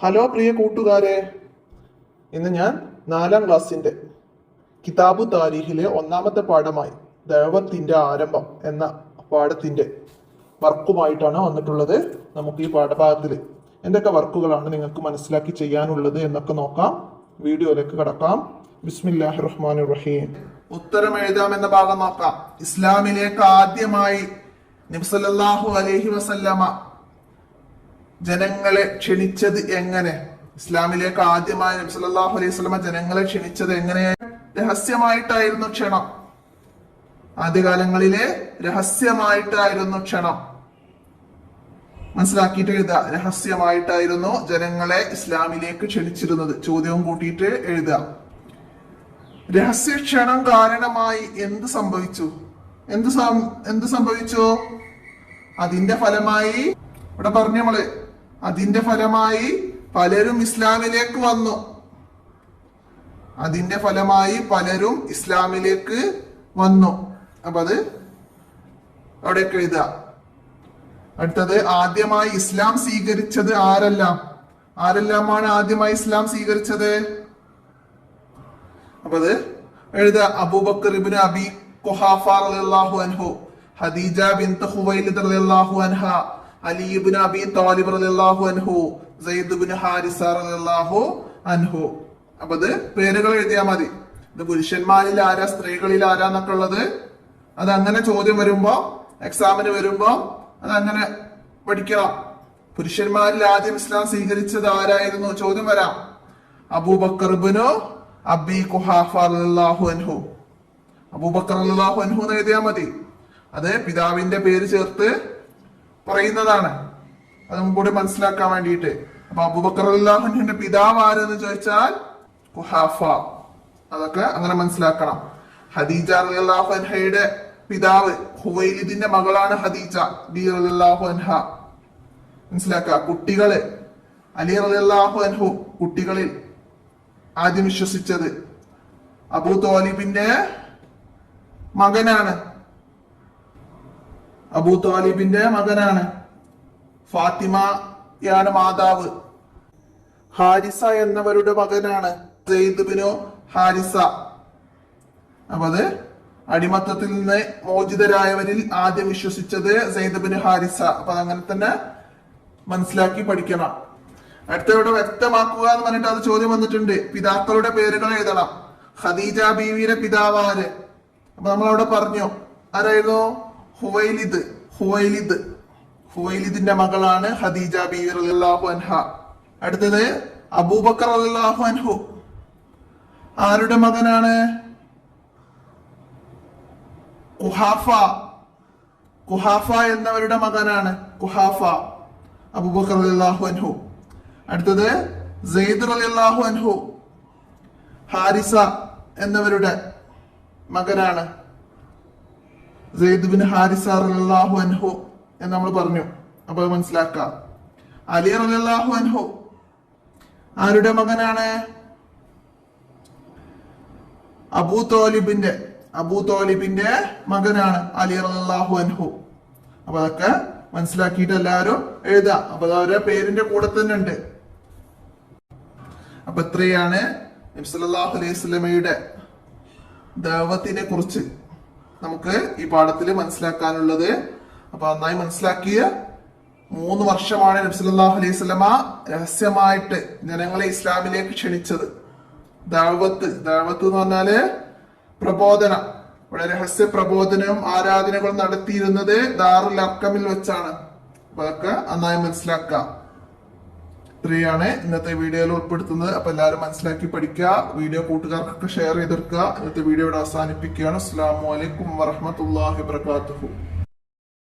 Hello പ്രിയ കൂട്ടുകാരെ, ഇന്ന് ഞാൻ 4ാം ക്ലാസ്സിന്റെ കിതാബു താരീഖിലെ 1ാമത്തെ പാഠമായി ദഅവത്തിന്റെ ആരംഭം എന്ന പാഠത്തിന്റെ വർക്കുമായിട്ടാണ് വന്നിട്ടുള്ളത്. നമുക്ക് ഈ പാഠഭാഗത്തിൽ എന്തൊക്കെ വർക്കുകളാണ് നിങ്ങൾക്ക് മനസ്സിലാക്കി ചെയ്യാനുള്ളത് എന്നൊക്കെ നോക്കാം. വീഡിയോയിലേക്ക് കടക്കാം. ബിസ്മില്ലാഹിർ റഹ്മാനിർ റഹീം. ഉത്തരം എഴുതാം എന്ന ഭാഗം നോക്കാം. ഇസ്ലാമിലേക്ക് ആദ്യമായി നബി സല്ലല്ലാഹു അലൈഹി വസല്ലമ ജനങ്ങളെ ക്ഷണിച്ചത് എങ്ങനെ? ഇസ്ലാമിലേക്ക് ആദ്യമായി നബി സല്ലല്ലാഹു അലൈഹി വസല്ലമ ജനങ്ങളെ ക്ഷണിച്ചത് എങ്ങനെ? രഹസ്യമായിട്ടായിരുന്നു ക്ഷണം. ആദ്യകാലങ്ങളിലെ രഹസ്യമായിട്ടായിരുന്നു ക്ഷണം. മനസ്സിലാക്കിയിട്ട് എഴുതുക. രഹസ്യമായിട്ടായിരുന്നു ജനങ്ങളെ ഇസ്ലാമിലേക്ക് ക്ഷണിച്ചിരുന്നത്. ചോദ്യവും കൂട്ടിയിട്ട് എഴുതുക. രഹസ്യ ക്ഷണം കാരണമായി എന്ത് സംഭവിച്ചു? എന്ത് സംഭവിച്ചു? അതിന്റെ ഫലമായി ഇവിടെ പറഞ്ഞു നമ്മള്, അതിന്റെ ഫലമായി പലരും ഇസ്ലാമിലേക്ക് വന്നു. അതിന്റെ ഫലമായി പലരും ഇസ്ലാമിലേക്ക് വന്നു. അപ്പൊ അത് അവിടെയൊക്കെ എഴുതുക. അടുത്തത്, ആദ്യമായി ഇസ്ലാം സ്വീകരിച്ചത് ആരെല്ലാമാണ് ആദ്യമായി ഇസ്ലാം സ്വീകരിച്ചത്? അപ്പൊ അത് എഴുതുക. അബൂബക്കർ ഇബ്നു അബി ഖുഹാഫ റളിയല്ലാഹു അൻഹു, ഖദീജ ബിൻത് ഖുവൈലിദ് റളിയല്ലാഹു അൻഹ, അലി ഇബ്നു അബി ത്വാലിബ് റളിയല്ലാഹു അൻഹു, സയ്യിദ് ഇബ്നു ഹാരിസ റളിയല്ലാഹു അൻഹു. അപ്പൊ ഇത് പേരുകൾ എഴുതിയാൽ മതി. ഇത് പുരുഷന്മാരിൽ ആരാ, സ്ത്രീകളിൽ ആരാന്നൊക്കെ ഉള്ളത് അത് അങ്ങനെ ചോദ്യം വരുമ്പോ, എക്സാമിന് വരുമ്പോ അത് അങ്ങനെ പഠിക്കണം. പുരുഷന്മാരിൽ ആദ്യം ഇസ്ലാം സ്വീകരിച്ചത് ആരായിരുന്നു? ചോദ്യം വരാം. അബൂബക്കർ ഇബ്നു അബി ഖുഹാഫ റളിയല്ലാഹു അൻഹു. അബൂബക്കർ റളിയല്ലാഹു അൻഹു എന്ന് എഴുതിയാൽ മതി. അത് പിതാവിന്റെ പേര് ചേർത്ത് പറയുന്നതാണ്. അതും കൂടി മനസ്സിലാക്കാൻ വേണ്ടിയിട്ട്. അപ്പൊ അബൂബക്കർ റളിയല്ലാഹു അൻഹുവിന്റെ പിതാവ് ആരെന്ന് ചോദിച്ചാൽ ഖുഹാഫ. അതൊക്കെ അങ്ങനെ മനസ്സിലാക്കണം. ഖദീജ റളിയല്ലാഹു അൻഹയുടെ പിതാവ് ഖുവൈലിദിന്റെ മകളാണ് ഖദീജ റളിയല്ലാഹു അൻഹ. മനസ്സിലാക്കുക. കുട്ടികള് അലി റളിയല്ലാഹു അൻഹു കുട്ടികളിൽ ആദ്യം വിശ്വസിച്ചത് അബൂ ത്വാലിബിന്റെ മകനാണ്. അബൂ ത്വാലിബിന്റെ മകനാണ്. ഫാത്തിമയാണ് മാതാവ്. ഹാരിസ എന്നവരുടെ മകനാണ് സയ്യിദ് ഇബ്നു ഹാരിസ. അപ്പൊ അത് അടിമത്തത്തിൽ നിന്ന് മോചിതരായവരിൽ ആദ്യം വിശ്വസിച്ചത് സയ്യിദ് ഇബ്നു ഹാരിസ. അപ്പൊ അതങ്ങനെ തന്നെ മനസ്സിലാക്കി പഠിക്കണം. അടുത്ത ഇവിടെ വ്യക്തമാക്കുക എന്ന് പറഞ്ഞിട്ട് അത് ചോദ്യം വന്നിട്ടുണ്ട്. പിതാക്കളുടെ പേരുകൾ എഴുതണം. ഖദീജ ബീവിയുടെ പിതാവ് ആര്? അപ്പൊ നമ്മളവിടെ പറഞ്ഞു ആരായിരുന്നു? ഹുവൈലിദിന്റെ മകളാണ് ഖദീജ ബീവി റളിയല്ലാഹു അൻഹ. അടുത്തത് അബൂബക്കർ റളിയല്ലാഹു അൻഹു ആരുടെ മകനാണ്? ഖുഹാഫ എന്നവരുടെ മകനാണ്. ഖുഹാഫ അബൂബക്കർ റളിയല്ലാഹു അൻഹു. അടുത്തത് സയ്യിദ് റളിയല്ലാഹു അൻഹു ഹാരിസ എന്നവരുടെ മകനാണ്. സയ്യിദ് ബിൻ ഹാരിസ റളിയല്ലാഹു അൻഹു എന്ന് നമ്മൾ പറഞ്ഞു. അപ്പൊ മനസ്സിലാക്കാം. അലി റളിയല്ലാഹു അൻഹു ആരുടെ മകനാണ്? അബൂ ത്വാലിബിന്റെ മകനാണ് അലി റളിയല്ലാഹു അൻഹു. അപ്പൊ അതൊക്കെ മനസ്സിലാക്കിയിട്ട് എല്ലാവരും എഴുതാം. അപ്പൊ അവരുടെ പേരിന്റെ കൂടെ തന്നെ ഉണ്ട്. അപ്പൊ ഇത്രയാണ് നബി സല്ലല്ലാഹു അലൈഹി വസല്ലമയുടെ ദഅവത്തിനെ കുറിച്ച് നമുക്ക് ഈ പാഠത്തിൽ മനസ്സിലാക്കാനുള്ളത്. അപ്പൊ നന്നായി മനസ്സിലാക്കിയ 3 വർഷമാണ് നബി സല്ലല്ലാഹു അലൈഹി വസല്ലമ രഹസ്യമായിട്ട് ജനങ്ങളെ ഇസ്ലാമിലേക്ക് ക്ഷണിച്ചത്. ദഅവത്ത് എന്ന് പറഞ്ഞാല് പ്രബോധനം. ഇവിടെ രഹസ്യ പ്രബോധനവും ആരാധനകളും നടത്തിയിരുന്നത് ദാറുൽ അർഖമിൽ വെച്ചാണ്. അപ്പൊ അതൊക്കെ നന്നായി മനസ്സിലാക്കാം. ഇത്രയാണ് ഇന്നത്തെ വീഡിയോയിൽ ഉൾപ്പെടുത്തുന്നത്. അപ്പൊ എല്ലാവരും മനസ്സിലാക്കി പഠിക്കുക. വീഡിയോ കൂട്ടുകാർക്കൊക്കെ ഷെയർ ചെയ്തെടുക്കുക. ഇന്നത്തെ വീഡിയോ ഇവിടെ അവസാനിപ്പിക്കുകയാണ്. അസ്സലാമു അലൈക്കും വറഹ്മത്തുള്ളാഹി വബറകാതുഹു.